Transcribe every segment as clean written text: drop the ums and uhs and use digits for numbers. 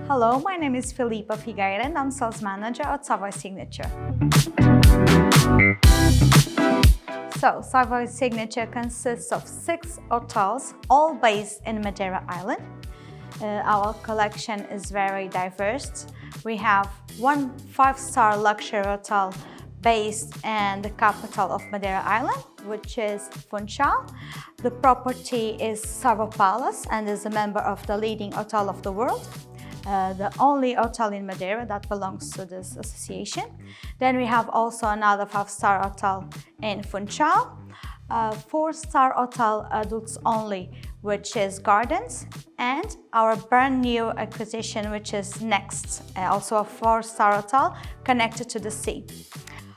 Hello, my name is Filipa Figueira and I'm sales manager at Savoy Signature. So, Savoy Signature consists of 6 hotels, all based in Madère Island. Our collection is very diverse. We have one 5-star luxury hotel based in the capital of Madère Island, which is Funchal. The property is Savoy Palace and is a member of the leading hotel of the world. The only hotel in Madère that belongs to this association. Then we have also another 5-star hotel in Funchal, a 4-star hotel adults only, which is Gardens, and our brand new acquisition, which is Next, also a 4-star hotel connected to the sea.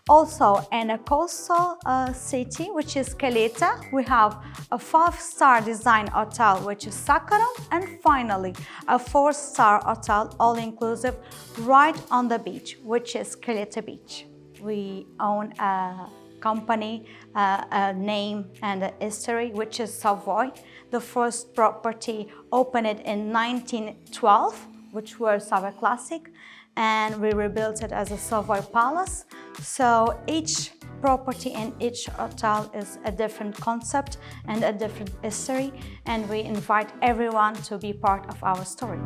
Also, in a coastal city, which is Calheta, we have a 5-star design hotel, which is Sakura, and finally, a 4-star hotel, all-inclusive, right on the beach, which is Calheta Beach. We own a company, a name and a history, which is Savoy. The first property opened in 1912, which was Savoy Classic, and we rebuilt it as a Savoy Palace. So each property and each hotel is a different concept and a different history, and we invite everyone to be part of our story.